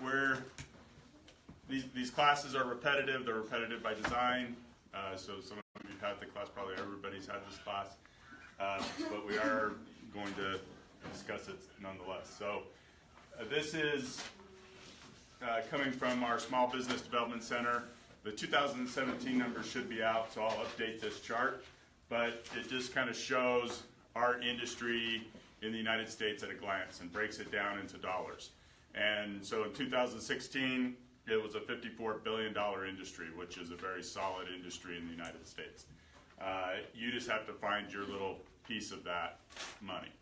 where these classes are repetitive. They're repetitive by design. So some of you have had the class, probably everybody's had this class. But we are going to discuss it nonetheless. So this is coming from our Small Business Development Center. The 2017 numbers should be out, so I'll update this chart. But it just kind of shows our industry in the United States at a glance and breaks it down into dollars. And so in 2016, it was a $54 billion industry, which is a very solid industry in the United States. You just have to find your little piece of that money.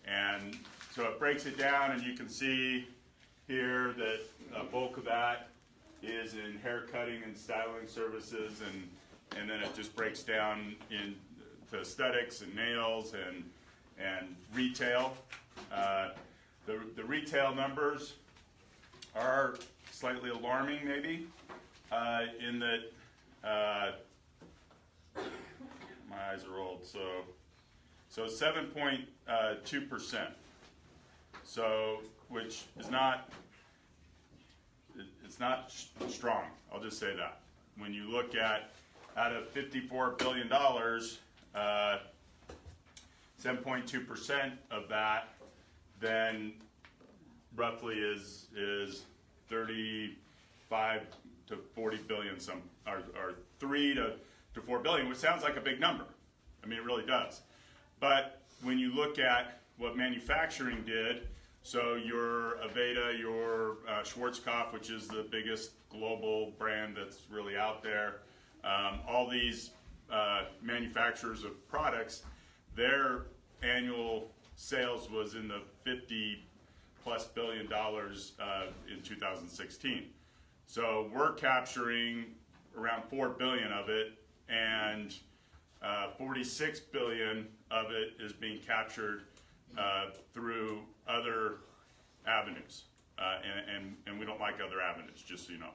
And so it breaks it down, and you can see here that a bulk of that is in hair cutting and styling services, and then it just breaks down into aesthetics and nails and retail. The retail numbers are slightly alarming, maybe, in that my eyes are old. So 7.2%. So which is not, it's not strong. I'll just say that. When you look at out of $54 billion, 7.2% of that then roughly is 35 to 40 billion, or 3 to 4 billion, which sounds like a big number. I mean, it really does. But when you look at what manufacturing did, so your Aveda, your Schwarzkopf, which is the biggest global brand that's really out there, all these manufacturers of products, their annual sales was in the $50+ billion in 2016. So we're capturing around 4 billion of it, and 46 billion of it is being captured through other avenues, and we don't like other avenues, just so you know.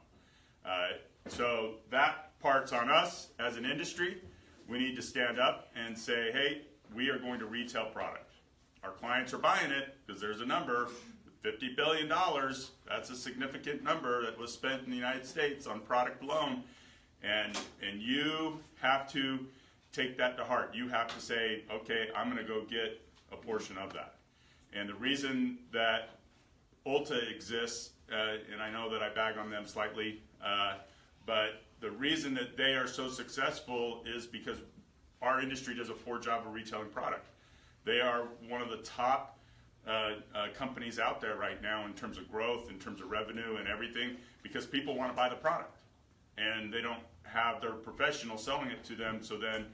So that part's on us as an industry. We need to stand up and say, hey, we are going to retail product. Our clients are buying it because there's a number, $50 billion. That's a significant number that was spent in the United States on product alone. And you have to take that to heart. You have to say, okay, I'm going to go get a portion of that. And the reason that Ulta exists, and I know that I bag on them slightly, but the reason that they are so successful is because our industry does a poor job of retailing product. They are one of the top companies out there right now in terms of growth, in terms of revenue and everything, because people want to buy the product. And they don't have their professional selling it to them, so then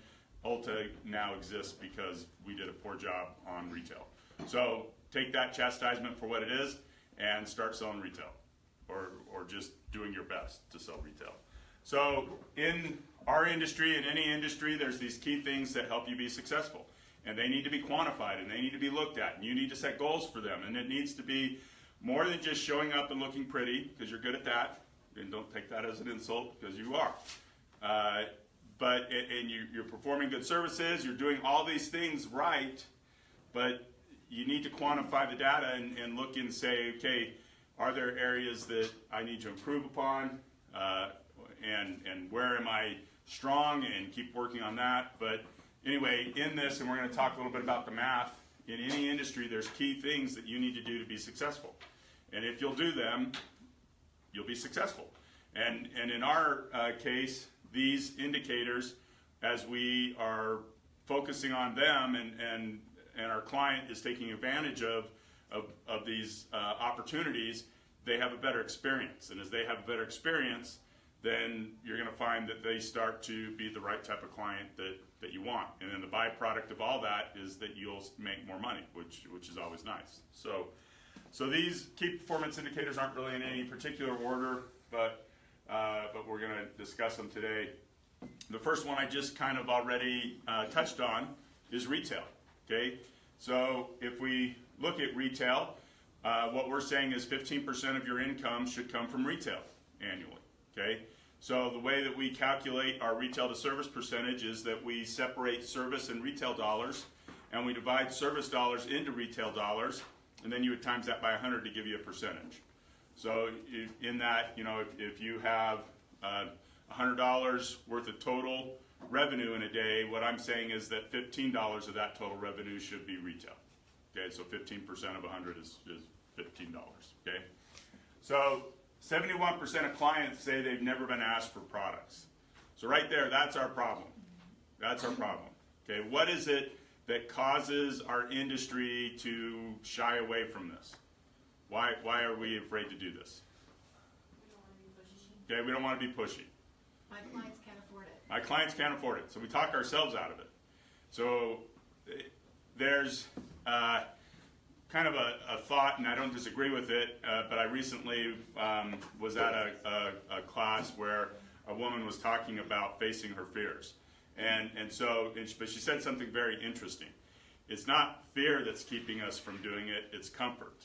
Ulta now exists because we did a poor job on retail. So take that chastisement for what it is and start selling retail, or just doing your best to sell retail. So in our industry, in any industry, there's these key things that help you be successful. And they need to be quantified, and they need to be looked at, and you need to set goals for them. And it needs to be more than just showing up and looking pretty, because you're good at that. And don't take that as an insult, because you are. And you're performing good services, you're doing all these things right, but you need to quantify the data and look and say, okay, are there areas that I need to improve upon, and where am I strong, and keep working on that. But anyway, in this, and we're going to talk a little bit about the math, in any industry there's key things that you need to do to be successful. And if you'll do them, you'll be successful. And in our case, these indicators, as we are focusing on them, and our client is taking advantage of these opportunities, they have a better experience. And as they have a better experience, then you're going to find that they start to be the right type of client that you want. And then the byproduct of all that is that you'll make more money, which is always nice. So these key performance indicators aren't really in any particular order, but we're going to discuss them today. The first one I just kind of already touched on is retail. Okay, so if we look at retail, what we're saying is 15% of your income should come from retail annually. Okay, so the way that we calculate our retail to service percentage is that we separate service and retail dollars, and we divide service dollars into retail dollars, and then you would times that by 100 to give you a percentage. So in that, if you have $100 worth of total revenue in a day, what I'm saying is that $15 of that total revenue should be retail. Okay, so 15% of 100 is $15. Okay, so 71% of clients say they've never been asked for products. So right there, that's our problem. That's our problem. Okay, what is it that causes our industry to shy away from this? Why are we afraid to do this? Okay, we don't want to be pushy. My clients can't afford it. My clients can't afford it, so we talk ourselves out of it. So there's kind of a thought, and I don't disagree with it, but I recently was at a class where a woman was talking about facing her fears. But she said something very interesting. It's not fear that's keeping us from doing it, it's comfort.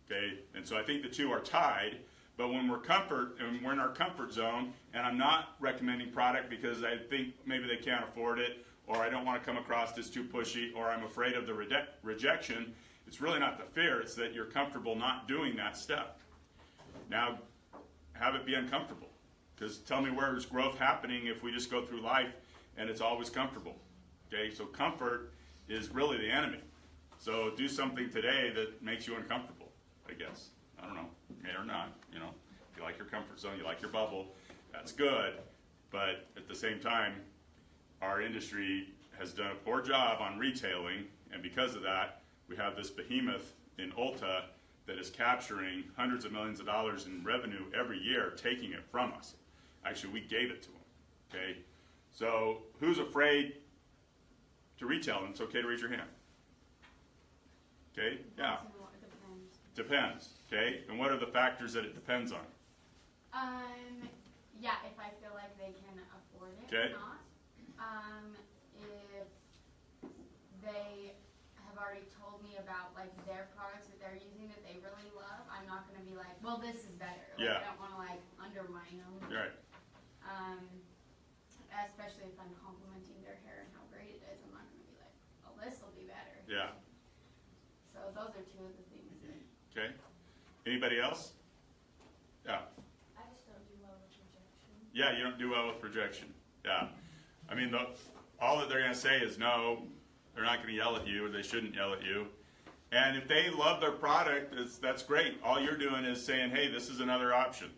Okay? And so I think the two are tied, but when we're in our comfort zone, and I'm not recommending product because I think maybe they can't afford it, or I don't want to come across as too pushy, or I'm afraid of the rejection, it's really not the fear, it's that you're comfortable not doing that step. Now, have it be uncomfortable. Because tell me where's growth happening if we just go through life and it's always comfortable. Okay, so comfort is really the enemy. So do something today that makes you uncomfortable, I guess. I don't know, may or not, If you like your comfort zone, you like your bubble, that's good. But at the same time, our industry has done a poor job on retailing, and because of that, we have this behemoth in Ulta that is capturing hundreds of millions of dollars in revenue every year, taking it from us. Actually, we gave it to them, okay? So who's afraid to retail? And it's okay to raise your hand. Okay, yeah. It depends. Depends, okay? And what are the factors that it depends on? Yeah, if I feel like they can afford it Okay. or not. If they have already told me about like their products that they're using that they really love, I'm not going to be like, well, this is better. Like, Yeah. I don't want to like undermine them. You're right. Especially if I'm complimenting their hair and how great it is, I'm not going to be like, oh, this will be better. Yeah. So those are two of the things that. Okay. Anybody else? Yeah. I just don't do well with rejection. Yeah, you don't do well with rejection. Yeah. I mean, all that they're going to say is no. They're not going to yell at you, or they shouldn't yell at you. And if they love their product, that's great. All you're doing is saying, hey, this is another option.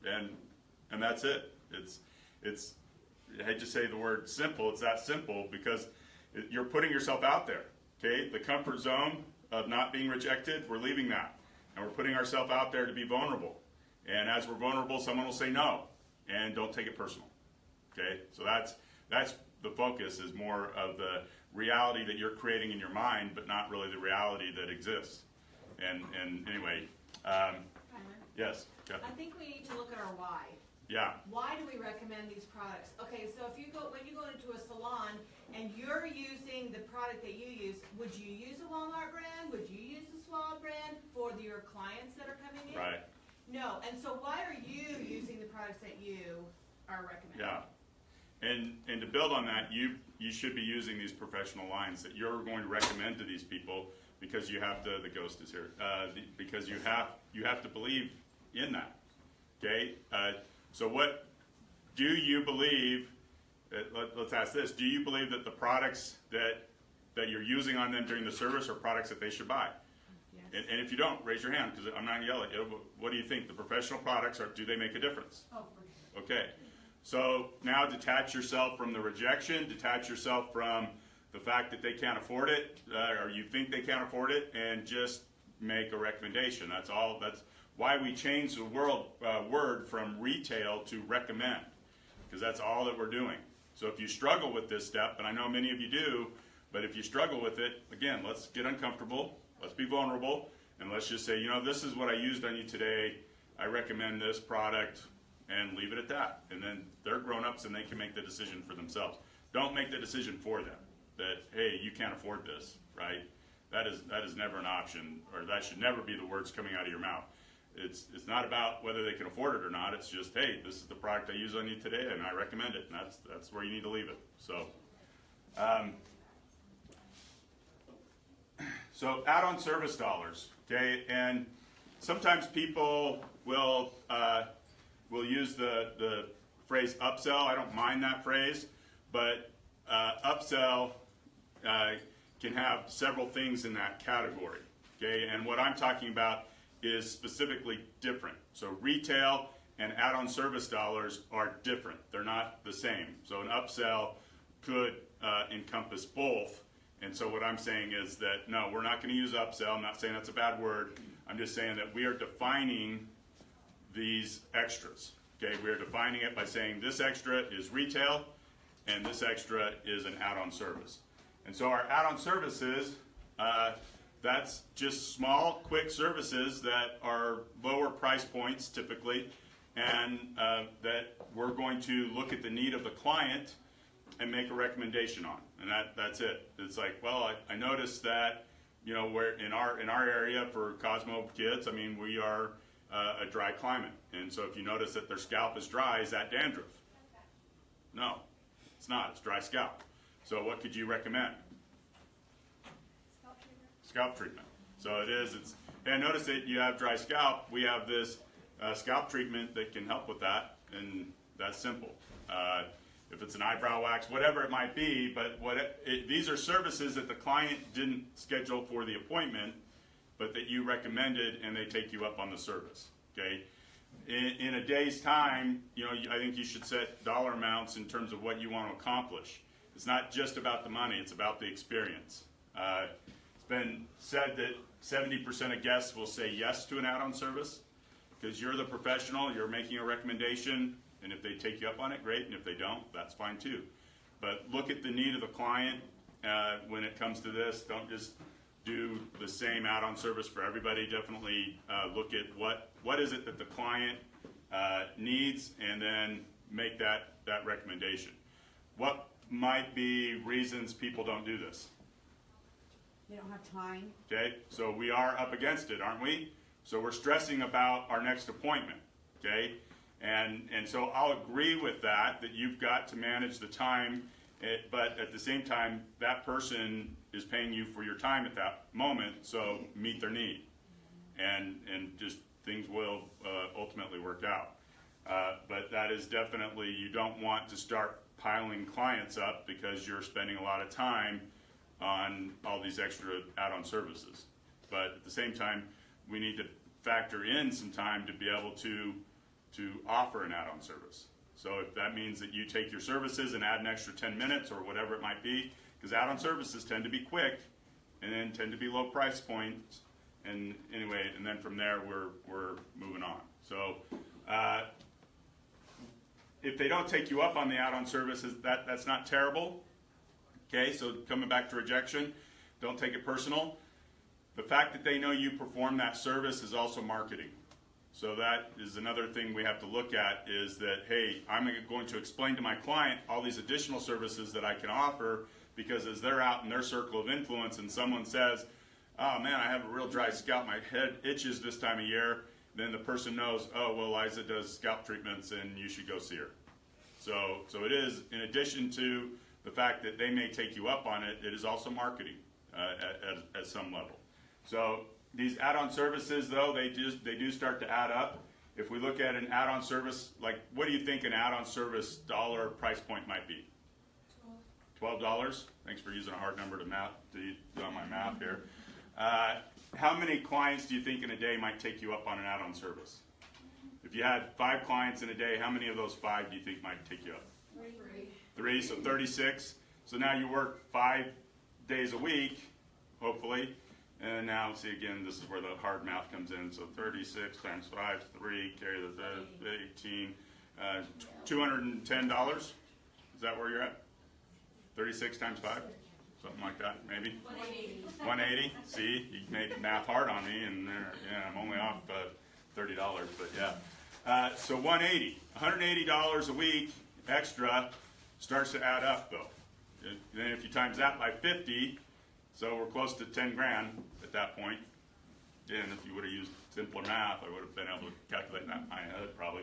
And that's it. It's I hate to say the word simple, it's that simple because you're putting yourself out there. Okay? The comfort zone of not being rejected, we're leaving that. And we're putting ourselves out there to be vulnerable. And as we're vulnerable, someone will say no. And don't take it personal. Okay? So that's the focus, is more of the reality that you're creating in your mind, but not really the reality that exists. And anyway, yes. I think we need to look at our why. Yeah. Why do we recommend these products? Okay, so when you go into a salon and you're using the product that you use, would you use a Walmart brand? Would you use the Swab brand for your clients that are coming in? Right. No, and so why are you using the products that you are recommending? Yeah. And to build on that, you should be using these professional lines that you're going to recommend to these people, because you have to. The ghost is here. Because you have to believe in that. Okay. So what do you believe? Let's ask this: do you believe that the products that you're using on them during the service are products that they should buy? Yes. And if you don't, raise your hand, because I'm not going to yell at you. What do you think? The professional products, do they make a difference? Oh, for sure. Okay. So now detach yourself from the rejection, detach yourself from the fact that they can't afford it, or you think they can't afford it, and just make a recommendation. That's all. That's why we changed the word from retail to recommend, because that's all that we're doing. So if you struggle with this step, and I know many of you do, but if you struggle with it, again, let's get uncomfortable, let's be vulnerable, and let's just say, this is what I used on you today. I recommend this product, and leave it at that. And then they're grown-ups and they can make the decision for themselves. Don't make the decision for them that, hey, you can't afford this, right? That is never an option, or that should never be the words coming out of your mouth. It's not about whether they can afford it or not. It's just, hey, this is the product I use on you today, and I recommend it. And that's where you need to leave it. So add-on service dollars, okay? And sometimes people will use the phrase upsell. I don't mind that phrase, but upsell can have several things in that category. Okay, and what I'm talking about is specifically different. So retail and add-on service dollars are different. They're not the same. So an upsell could encompass both. And so what I'm saying is that, no, we're not going to use upsell. I'm not saying that's a bad word. I'm just saying that we are defining these extras. Okay, we are defining it by saying this extra is retail and this extra is an add-on service. And so our add-on services, that's just small, quick services that are lower price points typically, and that we're going to look at the need of the client and make a recommendation on. And that's it. It's like, well, I noticed that, you know, we're in our area for Cosmo kids, I mean, we are a dry climate. And so if you notice that their scalp is dry, is that dandruff? No, it's not. It's dry scalp. So what could you recommend? Scalp treatment. So it is. And notice that you have dry scalp. We have this scalp treatment that can help with that, and that's simple. If it's an eyebrow wax, whatever it might be, but these are services that the client didn't schedule for the appointment, but that you recommended, and they take you up on the service. Okay. In a day's time, you know, I think you should set dollar amounts in terms of what you want to accomplish. It's not just about the money; it's about the experience. It's been said that 70% of guests will say yes to an add-on service because you're the professional, you're making a recommendation, and if they take you up on it, great, and if they don't, that's fine too. But look at the need of the client when it comes to this. Don't just do the same add-on service for everybody. Definitely look at what is it that the client needs, and then make that recommendation. What might be reasons people don't do this? They don't have time. Okay, so we are up against it, aren't we? So we're stressing about our next appointment, okay? And so I'll agree with that you've got to manage the time, but at the same time, that person is paying you for your time at that moment, so meet their need. And just things will ultimately work out. But that is definitely, you don't want to start piling clients up because you're spending a lot of time on all these extra add-on services. But at the same time, we need to factor in some time to be able to offer an add-on service. So if that means that you take your services and add an extra 10 minutes or whatever it might be, because add-on services tend to be quick and then tend to be low price points. And anyway, and then from there we're moving on. So if they don't take you up on the add-on services, that's not terrible. Okay, so coming back to rejection, don't take it personal. The fact that they know you perform that service is also marketing. So that is another thing we have to look at, is that, hey, I'm going to explain to my client all these additional services that I can offer, because as they're out in their circle of influence and someone says, oh man, I have a real dry scalp, my head itches this time of year, then the person knows, oh, well, Liza does scalp treatments and you should go see her. So it is, in addition to the fact that they may take you up on it, it is also marketing at some level. So these add-on services, though, they do start to add up. If we look at an add-on service, like, what do you think an add-on service dollar price point might be? $12. Thanks for using a hard number to do on my math here. How many clients do you think in a day might take you up on an add-on service? If you had 5 clients in a day, how many of those 5 do you think might take you up? 3, so 36. So now you work 5 days a week, hopefully. And now, see, again, this is where the hard math comes in. So 36 times 5 is 3, carry the 18, $210. Is that where you're at? 36 times 5? Something like that, maybe? 180. See, you made math hard on me, and I'm only off $30, but yeah. So 180. $180 a week extra starts to add up, though. Then if you times that by 50, so we're close to 10 grand at that point. And if you would have used simpler math, I would have been able to calculate that in my head probably.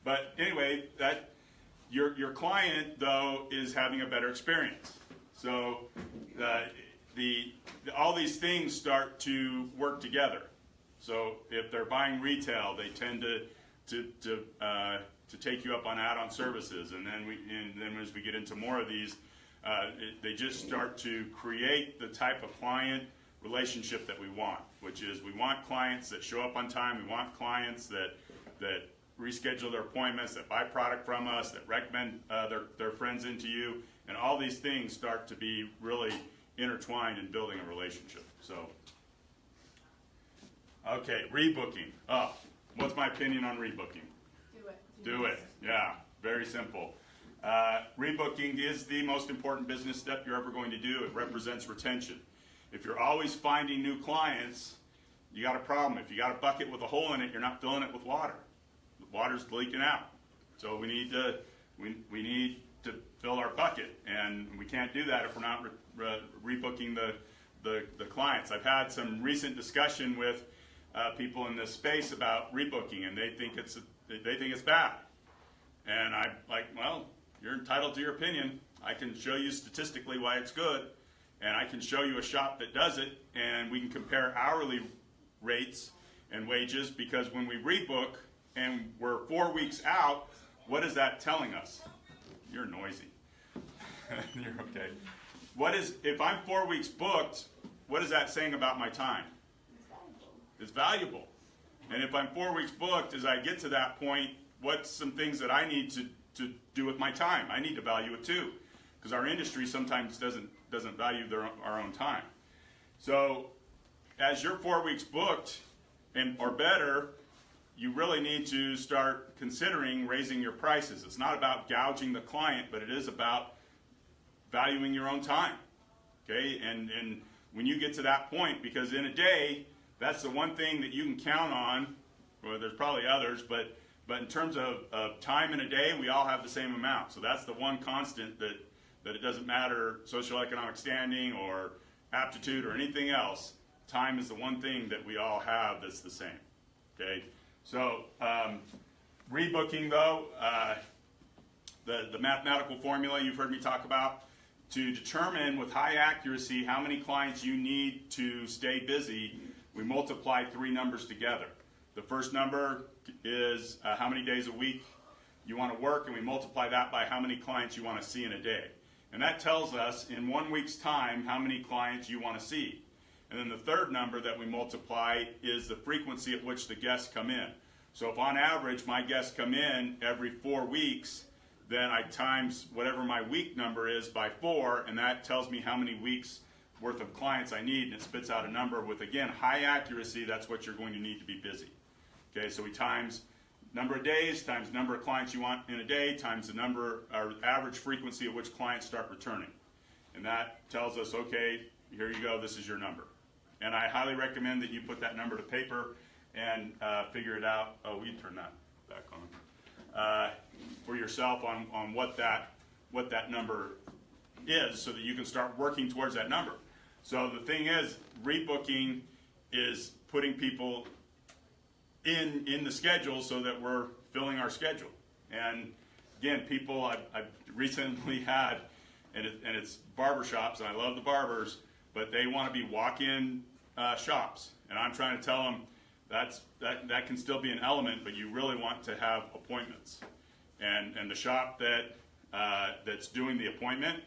But anyway, that your client, though, is having a better experience. So all these things start to work together. So if they're buying retail, they tend to take you up on add-on services, and then as we get into more of these, they just start to create the type of client relationship that we want, which is we want clients that show up on time. We want clients that reschedule their appointments, that buy product from us, that recommend their friends into you, and all these things start to be really intertwined in building a relationship. So, okay, rebooking. Oh, what's my opinion on rebooking? Do it. Yeah, very simple. Rebooking is the most important business step you're ever going to do. It represents retention. If you're always finding new clients, you got a problem. If you got a bucket with a hole in it, you're not filling it with water. The water's leaking out. So we need to fill our bucket, and we can't do that if we're not rebooking the clients. I've had some recent discussion with people in this space about rebooking, and they think it's bad. And I'm like, well, you're entitled to your opinion. I can show you statistically why it's good, and I can show you a shop that does it, and we can compare hourly rates and wages, because when we rebook and we're 4 weeks out, what is that telling us? You're noisy. You're okay. If I'm 4 weeks booked, what is that saying about my time? It's valuable. And if I'm 4 weeks booked, as I get to that point, what's some things that I need to do with my time? I need to value it too, because our industry sometimes doesn't value our own time. So as you're 4 weeks booked or better, you really need to start considering raising your prices. It's not about gouging the client, but it is about valuing your own time. Okay, and when you get to that point, because in a day, that's the one thing that you can count on. Well, there's probably others, but in terms of time in a day, we all have the same amount. So that's the one constant that it doesn't matter socioeconomic standing or aptitude or anything else. Time is the one thing that we all have that's the same. Okay, so rebooking though, the mathematical formula you've heard me talk about, to determine with high accuracy how many clients you need to stay busy, we multiply three numbers together. The first number is how many days a week you want to work, and we multiply that by how many clients you want to see in a day. And that tells us in 1 week's time how many clients you want to see. And then the third number that we multiply is the frequency at which the guests come in. So if on average my guests come in every 4 weeks, then I times whatever my week number is by 4, and that tells me how many weeks worth of clients I need, and it spits out a number with, again, high accuracy. That's what you're going to need to be busy. Okay, so we times number of days times number of clients you want in a day times the number or average frequency at which clients start returning. And that tells us, okay, here you go, this is your number. And I highly recommend that you put that number to paper and figure it out. Oh, we can turn that back on. For yourself on what that number is, so that you can start working towards that number. So the thing is, rebooking is putting people in the schedule so that we're filling our schedule. And again, people I've recently had, and it's barbershops, and I love the barbers, but they want to be walk-in shops. And I'm trying to tell them that can still be an element, but you really want to have appointments. And the shop that's doing the appointment,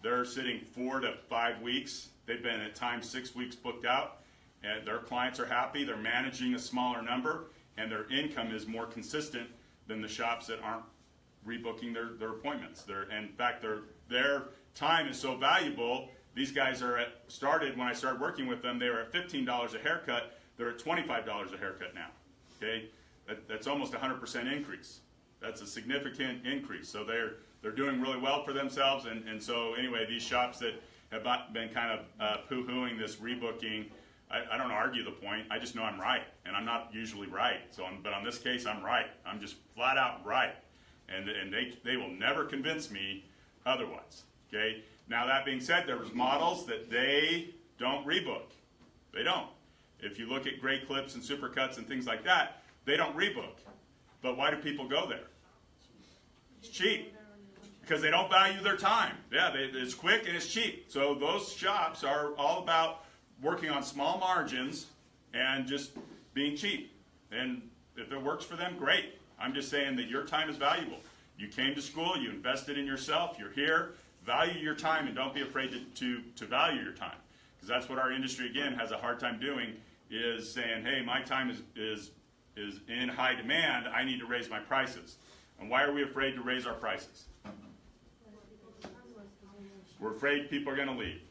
they're sitting 4 to 5 weeks. They've been at times 6 weeks booked out, and their clients are happy. They're managing a smaller number, and their income is more consistent than the shops that aren't rebooking their appointments. In fact, their time is so valuable. These guys started when I started working with them, they were at $15 a haircut. They're at $25 a haircut now. Okay, that's almost a 100% increase. That's a significant increase. So they're doing really well for themselves. And so anyway, these shops that have been kind of poo-hooing this rebooking, I don't argue the point. I just know I'm right, and I'm not usually right. But on this case, I'm right. I'm just flat out right, and they will never convince me otherwise. Okay. Now that being said, there was models that they don't rebook. They don't. If you look at Great Clips and Supercuts and things like that, they don't rebook. But why do people go there? It's cheap. Because they don't value their time. Yeah, it's quick and it's cheap. So those shops are all about working on small margins and just being cheap. And if it works for them, great. I'm just saying that your time is valuable. You came to school, you invested in yourself, you're here, value your time, and don't be afraid to value your time. Because that's what our industry, again, has a hard time doing, is saying, hey, my time is in high demand, I need to raise my prices. And why are we afraid to raise our prices? We're afraid people are going to leave.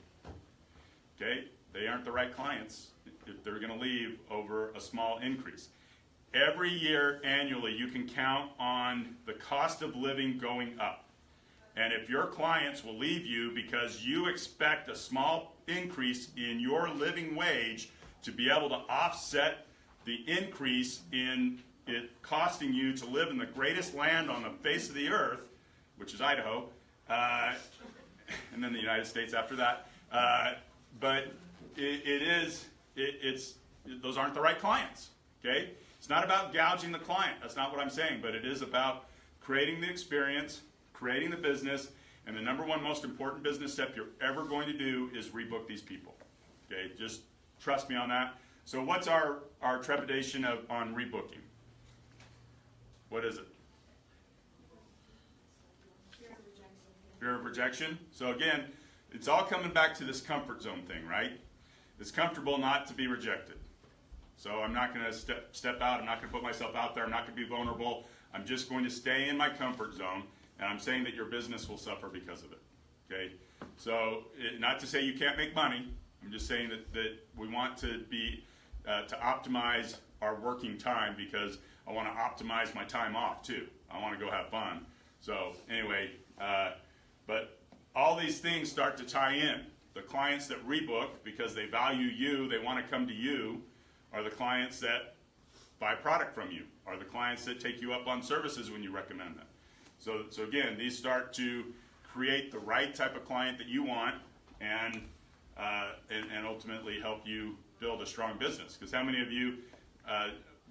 Okay? They aren't the right clients if they're going to leave over a small increase. Every year, annually, you can count on the cost of living going up. And if your clients will leave you because you expect a small increase in your living wage to be able to offset the increase in it costing you to live in the greatest land on the face of the earth, which is Idaho, and then the United States after that. But those aren't the right clients, okay? It's not about gouging the client. That's not what I'm saying, but it is about creating the experience, creating the business, and the number one most important business step you're ever going to do is rebook these people, okay? Just trust me on that. So what's our trepidation on rebooking? What is it? Fear of rejection. So again, it's all coming back to this comfort zone thing, right? It's comfortable not to be rejected. So I'm not going to step out. I'm not going to put myself out there. I'm not going to be vulnerable. I'm just going to stay in my comfort zone. And I'm saying that your business will suffer because of it. Okay? So not to say you can't make money. I'm just saying that we want to be to optimize our working time, because I want to optimize my time off too. I want to go have fun. So anyway, but all these things start to tie in. The clients that rebook because they value you, they want to come to you, are the clients that buy product from you, are the clients that take you up on services when you recommend them. So again, these start to create the right type of client that you want, and ultimately help you build a strong business. Because how many of you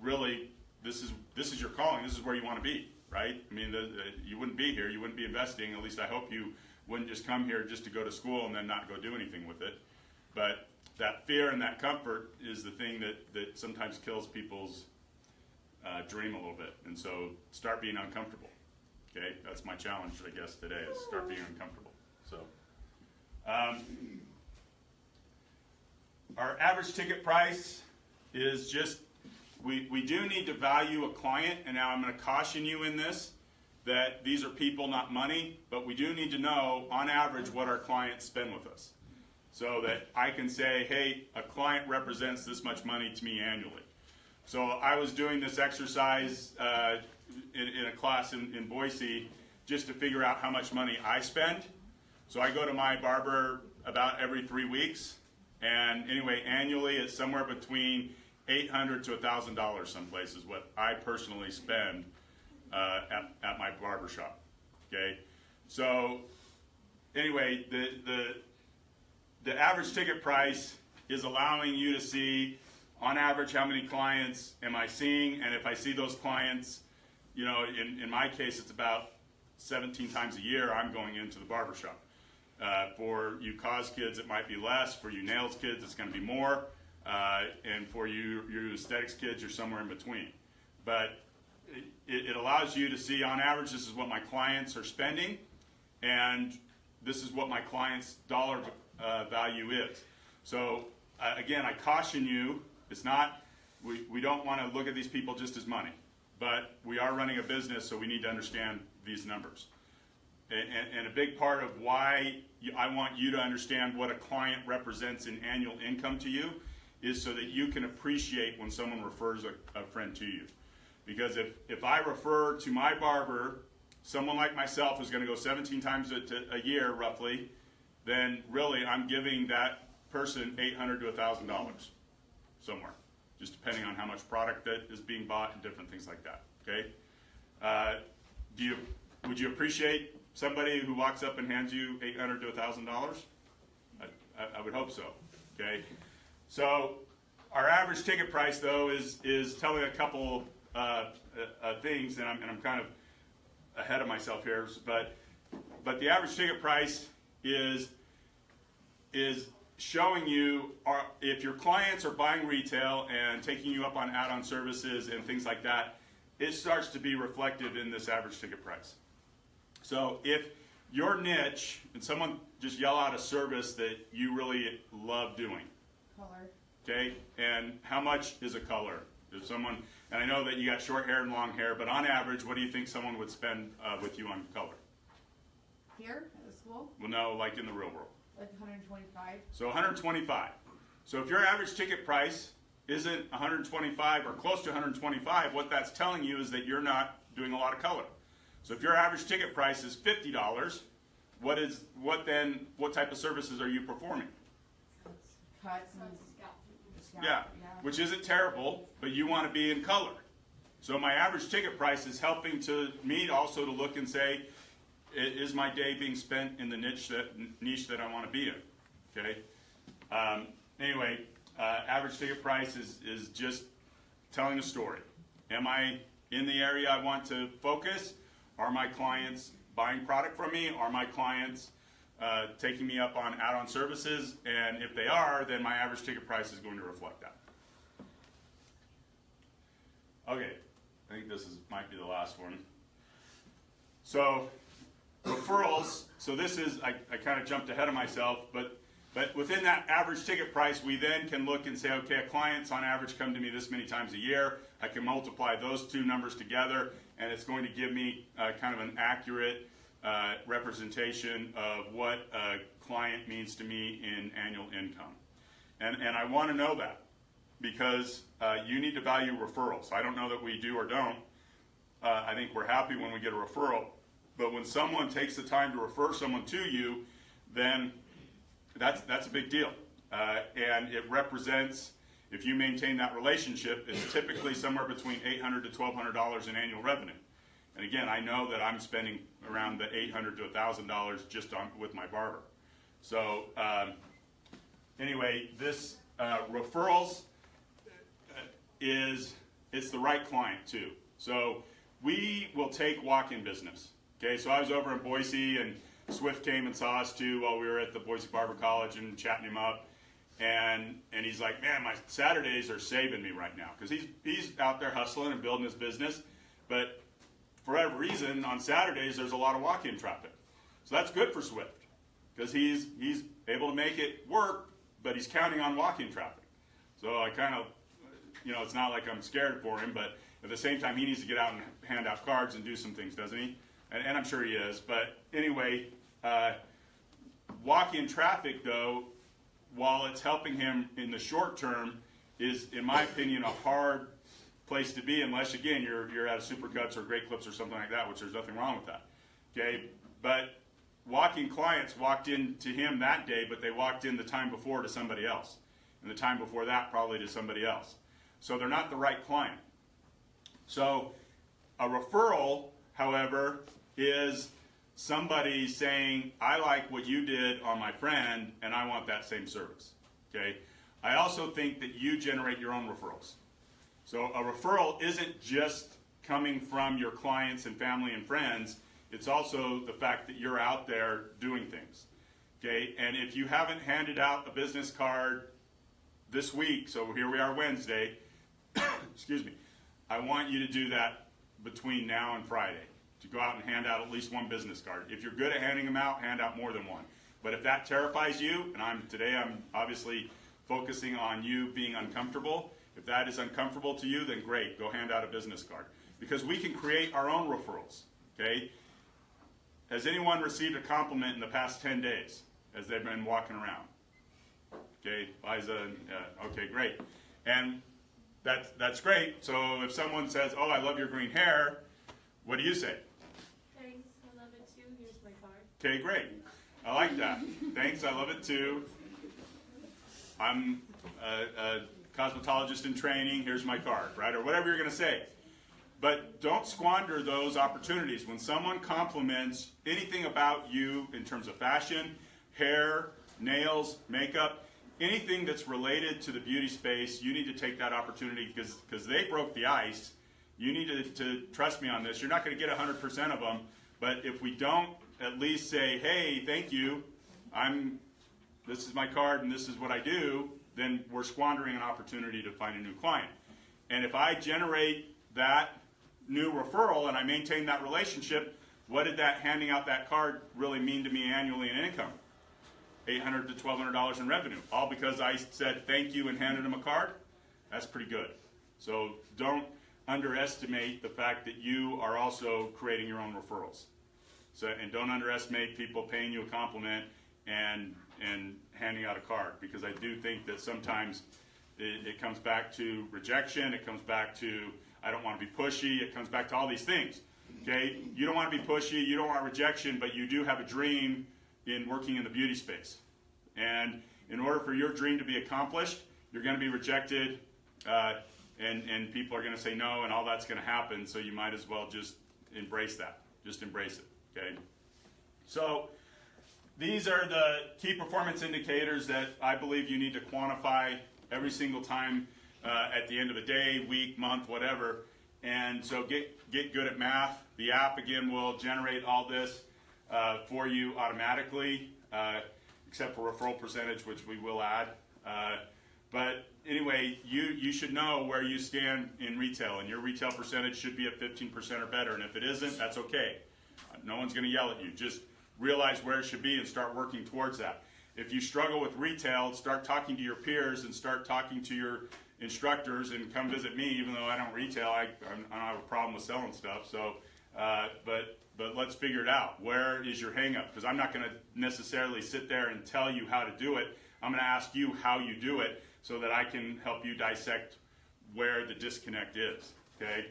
really, this is your calling, this is where you want to be, right? I mean, you wouldn't be here, you wouldn't be investing, at least I hope you wouldn't just come here just to go to school and then not go do anything with it. But that fear and that comfort is the thing that sometimes kills people's dream a little bit. And so start being uncomfortable. Okay, that's my challenge, I guess, today, is start being uncomfortable. So, our average ticket price is just, we do need to value a client, and now I'm going to caution you in this, that these are people, not money, but we do need to know, on average, what our clients spend with us. So that I can say, hey, a client represents this much money to me annually. So I was doing this exercise in a class in Boise just to figure out how much money I spend. So I go to my barber about every 3 weeks. And anyway, annually it's somewhere between $800 to $1,000 some places, what I personally spend at my barber shop. Okay? So anyway, the average ticket price is allowing you to see, on average, how many clients am I seeing, and if I see those clients, you know, in my case, it's about 17 times a year I'm going into the barber shop. For you cause kids, it might be less. For you nails kids, it's going to be more. And for you aesthetics kids, you're somewhere in between. But it allows you to see, on average, this is what my clients are spending, and this is what my client's dollar value is. So again, I caution you, it's not, we don't want to look at these people just as money, but we are running a business, so we need to understand these numbers. And a big part of why I want you to understand what a client represents in annual income to you is so that you can appreciate when someone refers a friend to you. Because if I refer to my barber, someone like myself who's going to go 17 times a year roughly, then really I'm giving that person $800 to $1,000 somewhere, just depending on how much product that is being bought and different things like that. Okay, would you appreciate somebody who walks up and hands you $800 to $1,000? I would hope so. Okay, so our average ticket price though is telling a couple things, and I'm kind of ahead of myself here, but the average ticket price is showing you if your clients are buying retail and taking you up on add-on services and things like that, it starts to be reflected in this average ticket price. So if your niche, and someone just yell out a service that you really love doing, Color. okay, and how much is a color? If someone, and I know that you got short hair and long hair, but on average, what do you think someone would spend with you on color? Here at the school, Well, no, like in the real world. like 125. So 125. So if your average ticket price isn't 125 or close to 125, what that's telling you is that you're not doing a lot of color. So if your average ticket price is $50, what type of services are you performing? Cuts So and it's scalp. scalp, Yeah, which isn't terrible, but you want to be in color. So my average ticket price is helping to me also to look and say, is my day being spent in the niche that I want to be in? Okay. Anyway, average ticket price is just telling a story. Am I in the area I want to focus? Are my clients buying product from me? Are my clients taking me up on add-on services? And if they are, then my average ticket price is going to reflect that. Okay, I think this might be the last one. So referrals, so this is, I kind of jumped ahead of myself, but within that average ticket price, we then can look and say, okay, clients on average come to me this many times a year. I can multiply those two numbers together, and it's going to give me kind of an accurate representation of what a client means to me in annual income. And I want to know that because you need to value referrals. I don't know that we do or don't. I think we're happy when we get a referral. But when someone takes the time to refer someone to you, then that's a big deal. And it represents, if you maintain that relationship, it's typically somewhere between $800 to $1,200 in annual revenue. And again, I know that I'm spending around the $800 to $1,000 just with my barber. So anyway, this referrals it's the right client too. So we will take walk-in business. Okay, so I was over in Boise, and Swift came and saw us too while we were at the Boise Barber College and chatting him up. And he's like, man, my Saturdays are saving me right now, because he's out there hustling and building his business. But for whatever reason, on Saturdays there's a lot of walk-in traffic. So that's good for Swift, because he's able to make it work, but he's counting on walk-in traffic. So I kind of, it's not like I'm scared for him, but at the same time he needs to get out and hand out cards and do some things, doesn't he? And I'm sure he is. But anyway, walk-in traffic, though, while it's helping him in the short term, is, in my opinion, a hard place to be unless, again, you're at a Supercuts or Great Clips or something like that, which there's nothing wrong with that. Okay, but walk-in clients walked in to him that day, but they walked in the time before to somebody else, and the time before that probably to somebody else. So they're not the right client. So a referral, however, is somebody saying, I like what you did on my friend, and I want that same service. Okay? I also think that you generate your own referrals. So a referral isn't just coming from your clients and family and friends. It's also the fact that you're out there doing things. Okay? And if you haven't handed out a business card this week, so here we are Wednesday, excuse me, I want you to do that between now and Friday, to go out and hand out at least one business card. If you're good at handing them out, hand out more than one. But if that terrifies you, and today I'm obviously focusing on you being uncomfortable, if that is uncomfortable to you, then great, go hand out a business card. Because we can create our own referrals, okay? Has anyone received a compliment in the past 10 days as they've been walking around? Okay, Liza, okay, great. And that's great. So if someone says, oh, I love your green hair, what do you say? Thanks, I love it too. Here's my card. Okay, great. I like that. Thanks, I love it too. I'm a cosmetologist in training. Here's my card, right? Or whatever you're going to say. But don't squander those opportunities. When someone compliments anything about you in terms of fashion, hair, nails, makeup, anything that's related to the beauty space, you need to take that opportunity because they broke the ice. You need to trust me on this. You're not going to get 100% of them, but if we don't at least say, hey, thank you, I'm this is my card and this is what I do, then we're squandering an opportunity to find a new client. And if I generate that new referral and I maintain that relationship, what did that handing out that card really mean to me annually in income? $800 to $1,200 in revenue, all because I said thank you and handed them a card. That's pretty good. So don't underestimate the fact that you are also creating your own referrals. So, and don't underestimate people paying you a compliment and handing out a card, because I do think that sometimes it comes back to rejection. It comes back to I don't want to be pushy. It comes back to all these things. Okay, you don't want to be pushy. You don't want rejection, but you do have a dream in working in the beauty space. And in order for your dream to be accomplished, you're going to be rejected, and people are going to say no, and all that's going to happen. So you might as well just embrace that. Just embrace it. Okay. So these are the key performance indicators that I believe you need to quantify every single time at the end of the day, week, month, whatever. And so get good at math. The app, again, will generate all this for you automatically, except for referral percentage, which we will add. But anyway, you should know where you stand in retail, and your retail percentage should be at 15% or better. And if it isn't, that's okay. No one's going to yell at you. Just realize where it should be and start working towards that. If you struggle with retail, start talking to your peers and start talking to your instructors, and come visit me. Even though I don't retail, I don't have a problem with selling stuff. So, but let's figure it out. Where is your hang up? Because I'm not going to necessarily sit there and tell you how to do it. I'm going to ask you how you do it so that I can help you dissect where the disconnect is. Okay.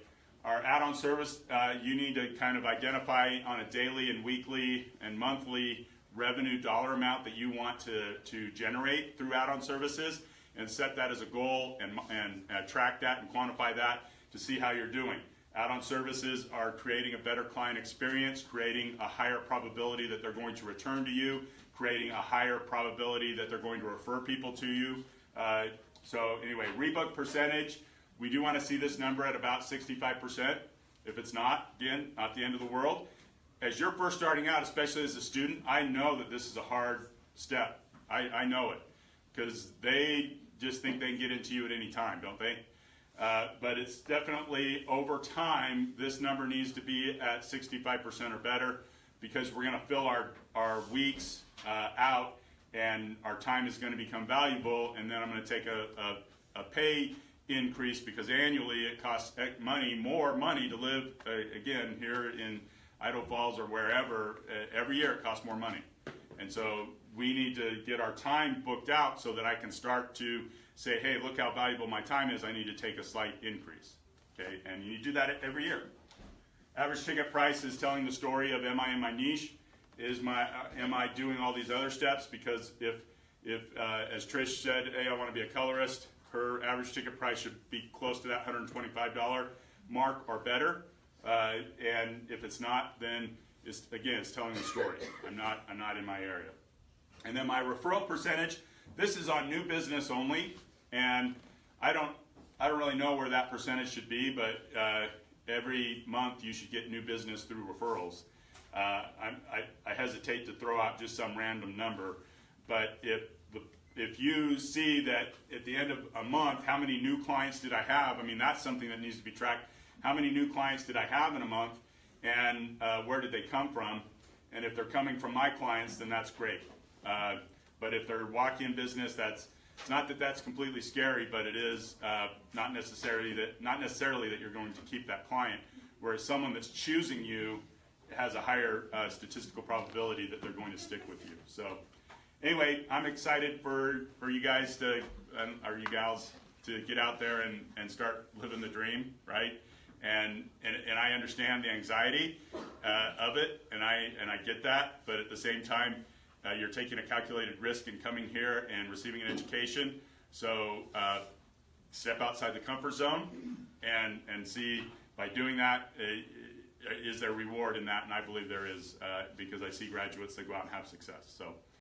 Our add-on service, you need to kind of identify on a daily and weekly and monthly revenue dollar amount that you want to generate through add-on services, and set that as a goal and track that and quantify that to see how you're doing. Add-on services are creating a better client experience, creating a higher probability that they're going to return to you, creating a higher probability that they're going to refer people to you. So anyway, rebook percentage, we do want to see this number at about 65%. If it's not, again, not the end of the world. As you're first starting out, especially as a student, I know that this is a hard step. I know it, because they just think they can get into you at any time, don't they? But it's definitely, over time, this number needs to be at 65% or better, because we're going to fill our weeks out, and our time is going to become valuable, and then I'm going to take a pay increase, because annually it costs more money to live, again, here in Idaho Falls or wherever. Every year it costs more money. And so we need to get our time booked out so that I can start to say, hey, look how valuable my time is. I need to take a slight increase. Okay, and you do that every year. Average ticket price is telling the story of, am I in my niche? Am I doing all these other steps? Because if as Trish said, hey, I want to be a colorist, her average ticket price should be close to that $125 mark or better. And if it's not, then it's telling the story. I'm not in my area. And then my referral percentage, this is on new business only, and I don't really know where that percentage should be, but every month you should get new business through referrals. I hesitate to throw out just some random number, but if you see that at the end of a month, how many new clients did I have? I mean, that's something that needs to be tracked. How many new clients did I have in a month, and where did they come from? And if they're coming from my clients, then that's great. But if they're walk-in business, it's not that that's completely scary, but it is not necessarily that you're going to keep that client. Whereas someone that's choosing you has a higher statistical probability that they're going to stick with you. So anyway, I'm excited for you guys or you gals to get out there and start living the dream, right? And I understand the anxiety of it, and I get that, but at the same time, you're taking a calculated risk in coming here and receiving an education. So step outside the comfort zone and see, by doing that, is there reward in that? And I believe there is, because I see graduates that go out and have success. So